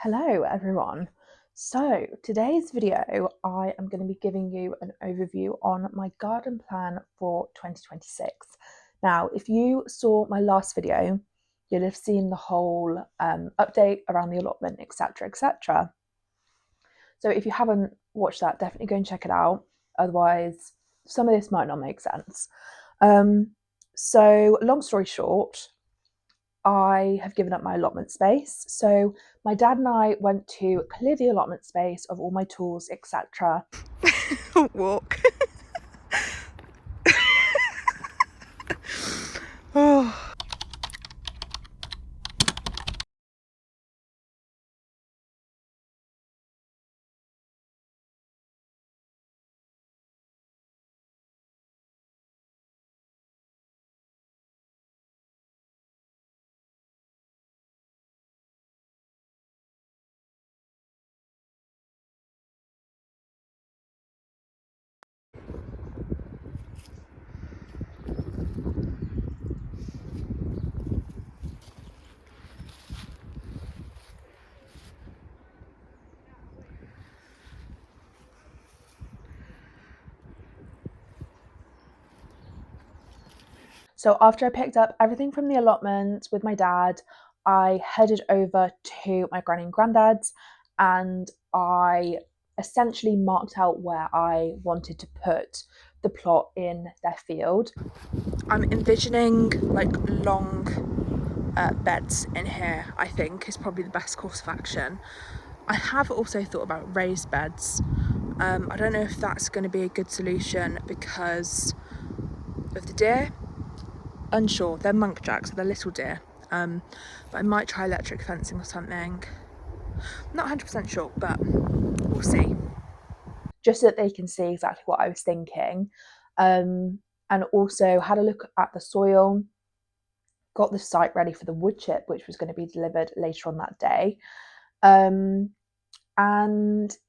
Hello everyone. So today's video I am going to be giving you an overview on my garden plan for 2026. Now if you saw my last video you'll have seen the whole update around the allotment, etc, etc. So if you haven't watched that, definitely go and check it out, otherwise some of this might not make sense. So long story short, I have given up my allotment space. So my dad and I went to clear the allotment space of all my tools, etc. Walk. Oh. So after I picked up everything from the allotment with my dad, I headed over to my granny and granddad's and I essentially marked out where I wanted to put the plot in their field. I'm envisioning like long beds in here, I think is probably the best course of action. I have also thought about raised beds. I don't know if that's going to be a good solution because of the deer. Unsure. They're munkjacks, so they're little deer. But I might try electric fencing or something. Not 100% sure, but we'll see. Just so that they can see exactly what I was thinking. And also had a look at the soil, got the site ready for the wood chip, which was going to be delivered later on that day. And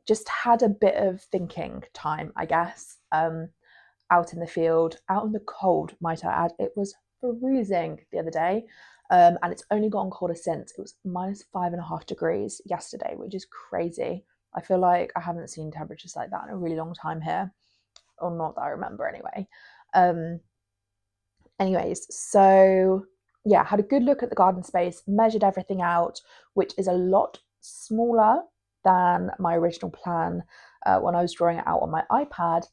just had a bit of thinking time, I guess, out in the field, out in the cold, might I add. It was freezing the other day, and it's only gotten colder since. It was -5.5 degrees yesterday, which is crazy. I feel like I haven't seen temperatures like that in a really long time here, or not that I remember anyway. Anyways, so yeah, had a good look at the garden space, measured everything out, which is a lot smaller than my original plan when I was drawing it out on my iPad.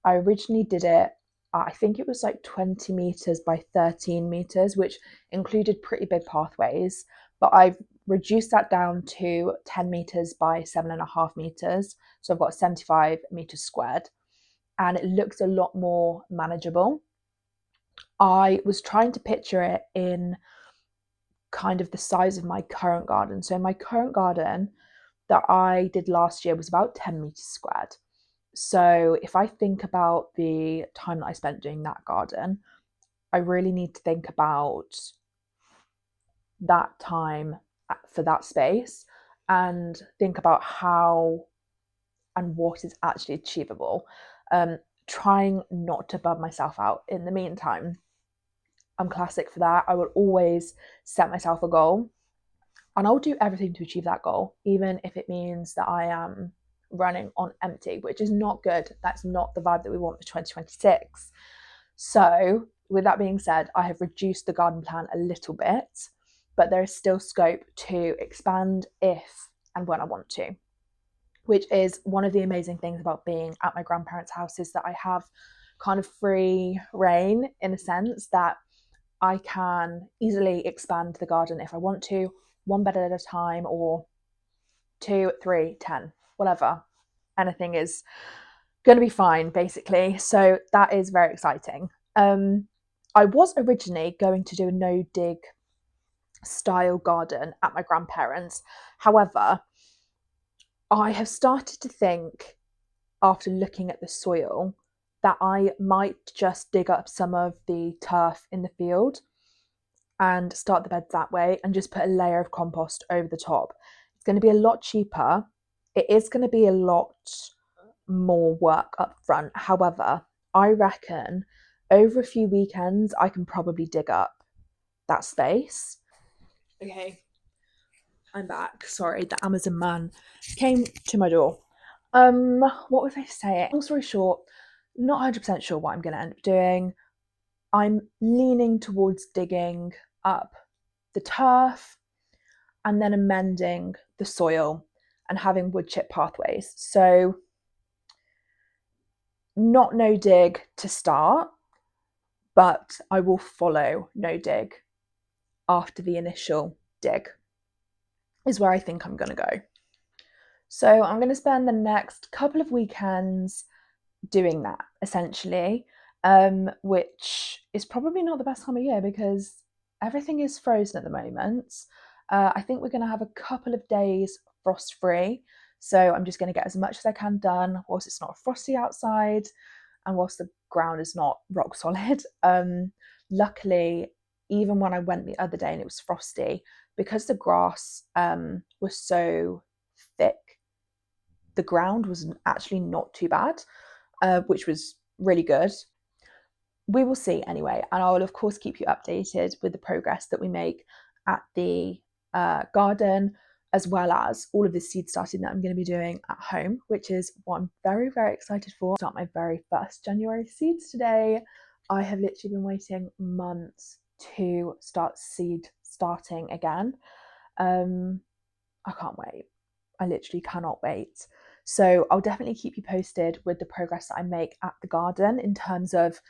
I originally did it, I think it was like 20 meters by 13 meters, which included pretty big pathways, but I've reduced that down to 10 meters by 7.5 meters. So I've got 75 meters squared and it looks a lot more manageable. I was trying to picture it in kind of the size of my current garden. So my current garden that I did last year was about 10 meters squared. So if I think about the time that I spent doing that garden, I really need to think about that time for that space and think about how and what is actually achievable. Trying not to burn myself out in the meantime. I'm classic for that. I will always set myself a goal and I'll do everything to achieve that goal, even if it means that I am running on empty, which is not good. That's not the vibe that we want for 2026. So, with that being said, I have reduced the garden plan a little bit, but there is still scope to expand if and when I want to, which is one of the amazing things about being at my grandparents' house is that I have kind of free reign in a sense that I can easily expand the garden if I want to, one bed at a time, or 2, 3, 10, whatever. Anything is going to be fine, basically. So that is very exciting. I was originally going to do a no dig style garden at my grandparents'. However, I have started to think, after looking at the soil, that I might just dig up some of the turf in the field and start the beds that way and just put a layer of compost over the top. It's going to be a lot cheaper. It is going to be a lot more work up front. However, I reckon over a few weekends, I can probably dig up that space. Okay. I'm back. Sorry, the Amazon man came to my door. What was I saying? Long story short, not 100% sure what I'm going to end up doing. I'm leaning towards digging up the turf and then amending the soil and having wood chip pathways. So, not no dig to start, but I will follow no dig after the initial dig, is where I think I'm going to go. So I'm going to spend the next couple of weekends doing that, essentially, which is probably not the best time of year because everything is frozen at the moment. I think we're going to have a couple of days frost free. So I'm just going to get as much as I can done whilst it's not frosty outside and whilst the ground is not rock solid. Luckily, even when I went the other day and it was frosty, because the grass was so thick, the ground was actually not too bad, which was really good. We will see anyway, and I will of course keep you updated with the progress that we make at the garden, as well as all of the seed starting that I'm going to be doing at home, which is what I'm very, very excited for. Start my very first January seeds today. I have literally been waiting months to start seed starting again. I can't wait. I literally cannot wait. So I'll definitely keep you posted with the progress that I make at the garden in terms of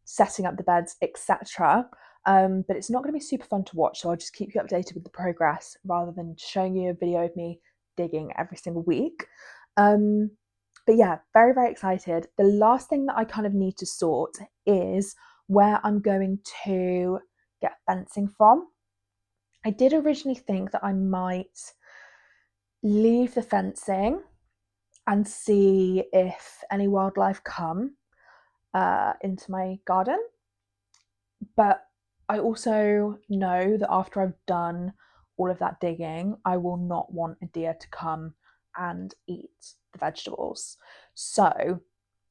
setting up the beds, etc. But it's not going to be super fun to watch, so I'll just keep you updated with the progress rather than showing you a video of me digging every single week. But yeah, very, very excited. The last thing that I kind of need to sort is where I'm going to get fencing from. I did originally think that I might leave the fencing and see if any wildlife come into my garden. But I also know that after I've done all of that digging, I will not want a deer to come and eat the vegetables. So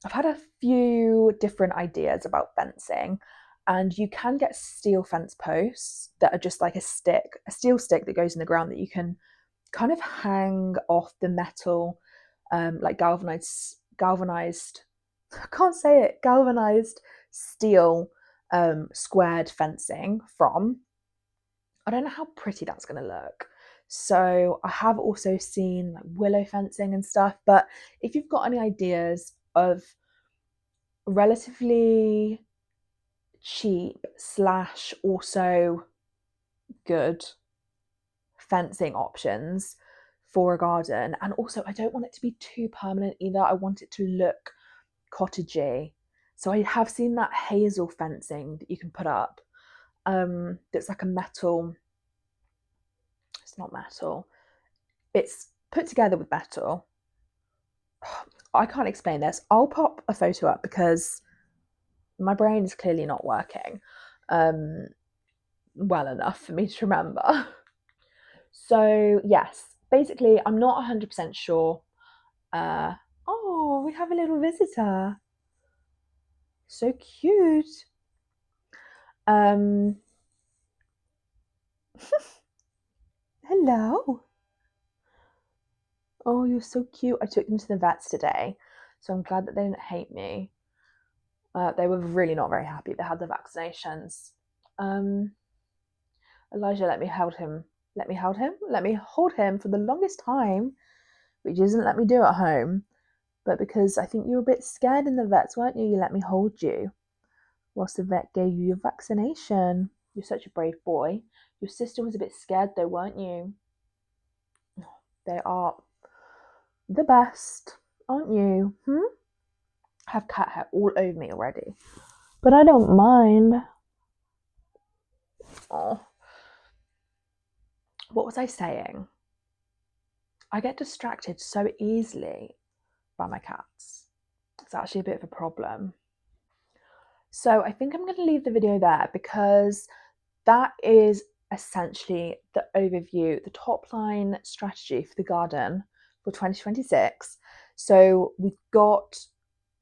I've had a few different ideas about fencing, and you can get steel fence posts that are just like a steel stick that goes in the ground that you can kind of hang off the metal, like galvanized, I can't say it, galvanized steel squared fencing from. I don't know how pretty that's going to look. So I have also seen like willow fencing and stuff, but if you've got any ideas of relatively cheap slash also good fencing options for a garden, and also I don't want it to be too permanent either. I want it to look cottagey. So I have seen that hazel fencing that you can put up. That's like a metal. It's not metal. It's put together with metal. I can't explain this. I'll pop a photo up because my brain is clearly not working well enough for me to remember. So yes, basically, I'm not 100% sure. Oh, we have a little visitor. So cute. Um, hello. Oh, you're so cute. I took them to the vets today, so I'm glad that they didn't hate me. They were really not very happy. They had the vaccinations. Elijah let me hold him. Let me hold him. Let me hold him for the longest time, which doesn't let me do at home. But because I think you were a bit scared in the vets, weren't you? You let me hold you whilst the vet gave you your vaccination. You're such a brave boy. Your sister was a bit scared though, weren't you? They are the best, aren't you? I have cat hair all over me already, but I don't mind. Oh, what was I saying? I get distracted so easily by my cats. It's actually a bit of a problem. So I think I'm going to leave the video there because that is essentially the overview, the top line strategy for the garden for 2026. So we've got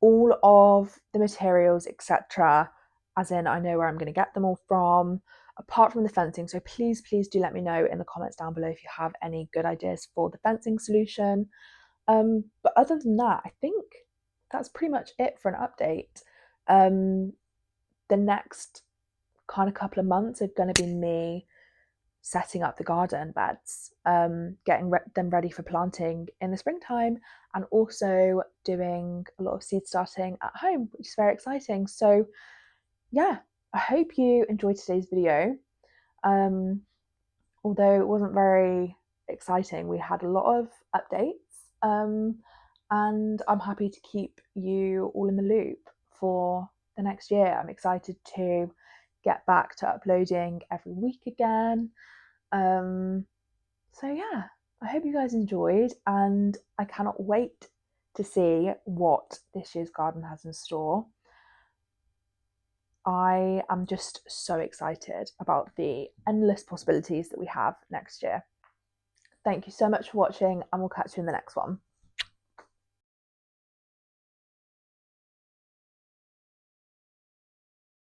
all of the materials, etc. As in, I know where I'm going to get them all from. apart from the fencing. So please do let me know in the comments down below if you have any good ideas for the fencing solution. But other than that, I think that's pretty much it for an update. The next kind of couple of months are going to be me setting up the garden beds, getting them ready for planting in the springtime, and also doing a lot of seed starting at home, which is very exciting. So yeah, I hope you enjoyed today's video. Although it wasn't very exciting, we had a lot of updates, and I'm happy to keep you all in the loop for the next year. I'm excited to get back to uploading every week again. So yeah, I hope you guys enjoyed, and I cannot wait to see what this year's garden has in store. I am just so excited about the endless possibilities that we have next year. Thank you so much for watching, and we'll catch you in the next one.